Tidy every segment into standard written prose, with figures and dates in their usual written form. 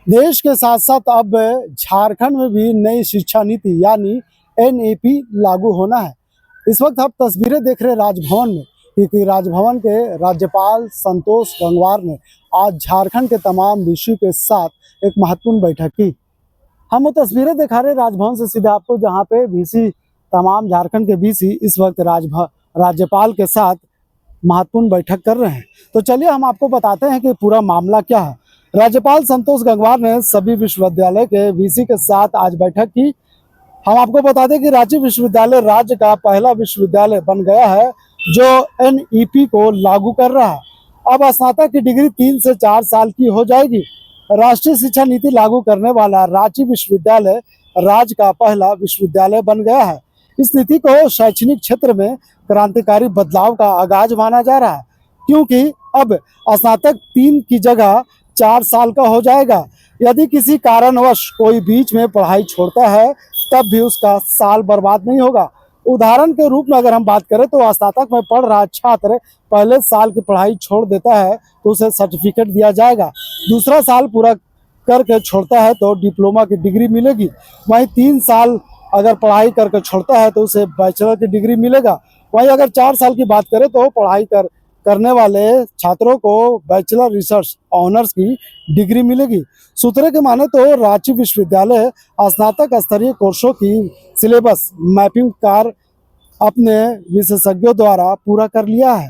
देश के साथ साथ अब झारखंड में भी नई शिक्षा नीति यानी एनईपी लागू होना है। इस वक्त आप तस्वीरें देख रहे हैं राजभवन में, क्योंकि राजभवन के राज्यपाल संतोष गंगवार ने आज झारखंड के तमाम विषयों के साथ एक महत्वपूर्ण बैठक की। हम वो तस्वीरें दिखा रहे हैं राजभवन से सीधे आपको, जहाँ पे वीसी तमाम झारखंड के वीसी इस वक्त राज्यपाल के साथ महत्वपूर्ण बैठक कर रहे हैं। तो चलिए हम आपको बताते हैं कि पूरा मामला क्या है। राज्यपाल संतोष गंगवार ने सभी विश्वविद्यालय के वीसी के साथ आज बैठक की। हम आपको बता दें कि रांची विश्वविद्यालय राज्य का पहला विश्वविद्यालय बन गया है जो एनईपी को लागू कर रहा है। अब स्नातक की डिग्री 3 से 4 साल की हो जाएगी। राष्ट्रीय शिक्षा नीति लागू करने वाला रांची विश्वविद्यालय राज्य का पहला विश्वविद्यालय बन गया है। इस नीति को शैक्षणिक क्षेत्र में क्रांतिकारी बदलाव का आगाज माना जा रहा है, क्योंकि अब स्नातक 3 की जगह 4 साल का हो जाएगा। यदि किसी कारणवश कोई बीच में पढ़ाई छोड़ता है तब भी उसका साल बर्बाद नहीं होगा। उदाहरण के रूप में अगर हम बात करें तो स्नातक में पढ़ रहा छात्र पहले साल की पढ़ाई छोड़ देता है तो उसे सर्टिफिकेट दिया जाएगा। दूसरा साल पूरा करके छोड़ता है तो डिप्लोमा की डिग्री मिलेगी। वहीं 3 साल अगर पढ़ाई करके छोड़ता है तो उसे बैचलर की डिग्री मिलेगा। वहीं अगर 4 साल की बात करें तो पढ़ाई करने वाले छात्रों को बैचलर रिसर्च ऑनर्स की डिग्री मिलेगी। सूत्रों के माने तो रांची विश्वविद्यालय स्नातक स्तरीय कोर्सों की सिलेबस मैपिंग कार्य अपने विशेषज्ञों द्वारा पूरा कर लिया है।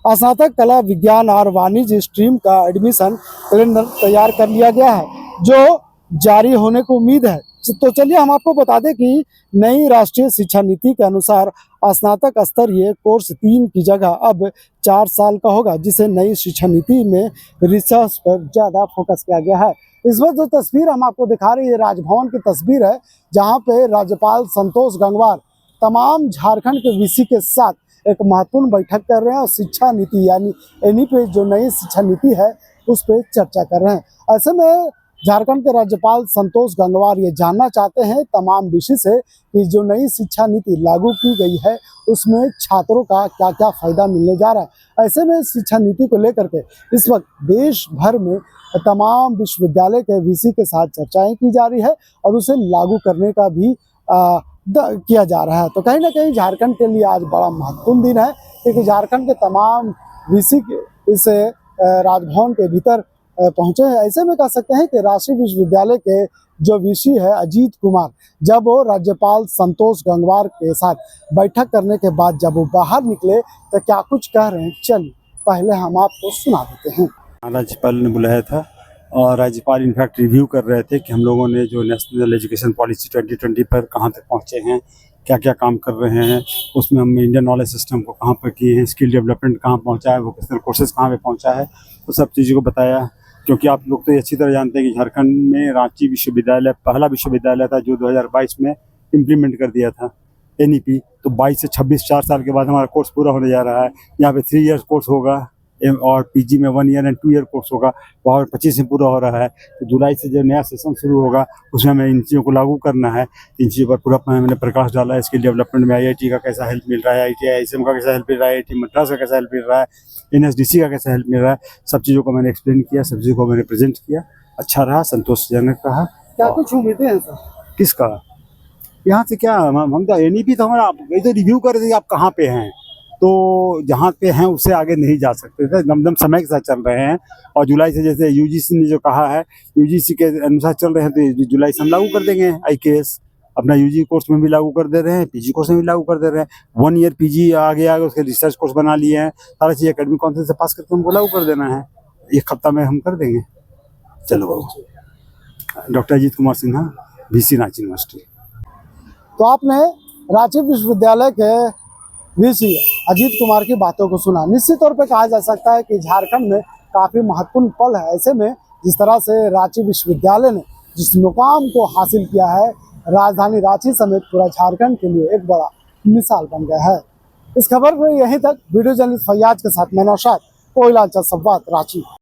स्नातक कला विज्ञान और वाणिज्य स्ट्रीम का एडमिशन कैलेंडर तैयार कर लिया गया है जो जारी होने को उम्मीद है। तो चलिए हम आपको बता दें कि नई राष्ट्रीय शिक्षा नीति के अनुसार स्नातक स्तरीय कोर्स 3 की जगह अब 4 साल का होगा, जिसे नई शिक्षा नीति में रिसर्च पर ज़्यादा फोकस किया गया है। इस वक्त जो तस्वीर हम आपको दिखा रहे हैं राजभवन की तस्वीर है, जहां पे राज्यपाल संतोष गंगवार तमाम झारखंड के वीसी के साथ एक महत्वपूर्ण बैठक कर रहे हैं और शिक्षा नीति यानी एनईपी जो नई शिक्षा नीति है उस पर चर्चा कर रहे हैं। ऐसे में झारखंड के राज्यपाल संतोष गंगवार ये जानना चाहते हैं तमाम विषय से कि जो नई शिक्षा नीति लागू की गई है उसमें छात्रों का क्या क्या फायदा मिलने जा रहा है। ऐसे में शिक्षा नीति को लेकर के इस वक्त देश भर में तमाम विश्वविद्यालय के वीसी के साथ चर्चाएं की जा रही है और उसे लागू करने का भी किया जा रहा है। तो कहीं ना कहीं झारखंड के लिए आज बड़ा महत्वपूर्ण दिन है, क्योंकि झारखंड के तमाम वीसी इस राजभवन के भीतर पहुंचे हैं। ऐसे में कह सकते हैं कि रांची विश्वविद्यालय के जो वीसी है अजीत कुमार, जब वो राज्यपाल संतोष गंगवार के साथ बैठक करने के बाद जब वो बाहर निकले तो क्या कुछ कह रहे हैं, चलिए पहले हम आपको सुना देते हैं। राज्यपाल ने बुलाया था और राज्यपाल इनफैक्ट रिव्यू कर रहे थे कि हम लोगों ने जो नेशनल एजुकेशन पॉलिसी 2020 पर कहाँ तक पहुँचे हैं, क्या क्या काम कर रहे हैं, उसमें हम इंडियन नॉलेज सिस्टम को कहाँ पर किए हैं, स्किल डेवलपमेंट कहाँ पहुँचा है, वोकेशनल कोर्सेज कहाँ पे पहुँचा है, तो सब चीज़ों को बताया। क्योंकि आप लोग तो ये अच्छी तरह जानते हैं कि झारखंड में रांची विश्वविद्यालय पहला विश्वविद्यालय था जो 2022 में इम्प्लीमेंट कर दिया था एनईपी। तो 22 से 26 4 साल के बाद हमारा कोर्स पूरा होने जा रहा है। यहाँ पे 3 ईयर्स कोर्स होगा और पीजी में 1 ईयर एंड 2 ईयर कोर्स होगा, और 25 में पूरा हो रहा है। तो जुलाई से जो नया सेशन शुरू होगा उसमें हमें इन चीज़ों को लागू करना है। इन चीज़ों पर पूरा मैंने प्रकाश डाला है। स्किल डेवलपमेंट में आईआईटी का कैसा हेल्प मिल रहा है, आईआईटीआईएसएम का कैसा हेल्प मिल रहा है, आईआईटी मद्रास का कैसा हेल्प मिल रहा है, एनएसडीसी का कैसा हेल्प मिल रहा है, सब चीज़ों को मैंने एक्सप्लेन किया, सब चीज़ों को मैंने प्रेजेंट किया। अच्छा रहा, संतोषजनक रहा। क्या कुछ उम्मीदें हैं सर? किसका? यहाँ से क्या हम तो एनईपी तो हमारा तो रिव्यू कर रहे थे आप कहाँ पे हैं, तो जहाँ पे हैं उससे आगे नहीं जा सकते थे। दमदम समय के साथ चल रहे हैं और जुलाई से जैसे यूजीसी ने जो कहा है यूजीसी के अनुसार चल रहे हैं, तो जुलाई से हम लागू कर देंगे। आईकेएस अपना यूजी कोर्स में भी लागू कर दे रहे हैं, पीजी कोर्स में भी लागू कर दे रहे हैं। 1 ईयर पीजी आगे उसके रिसर्च कोर्स बना लिए हैं, सारा चीज़ एकेडमिक काउंसिल से पास करके हमको लागू कर देना है। 1 हफ्ता में हम कर देंगे। चलो बाबू। Doctor Ajit Kumar Sinha, VC Ranchi university. तो आपने रांची विश्वविद्यालय के वीसी अजीत कुमार की बातों को सुना। निश्चित तौर पे कहा जा सकता है कि झारखंड में काफ़ी महत्वपूर्ण पल है। ऐसे में जिस तरह से रांची विश्वविद्यालय ने जिस मुकाम को हासिल किया है, राजधानी रांची समेत पूरा झारखंड के लिए एक बड़ा मिसाल बन गया है। इस खबर में यहीं तक। वीडियो जर्नलिस्ट फैयाज के साथ मैं नौशाद, कोयलांचल संवाद, रांची।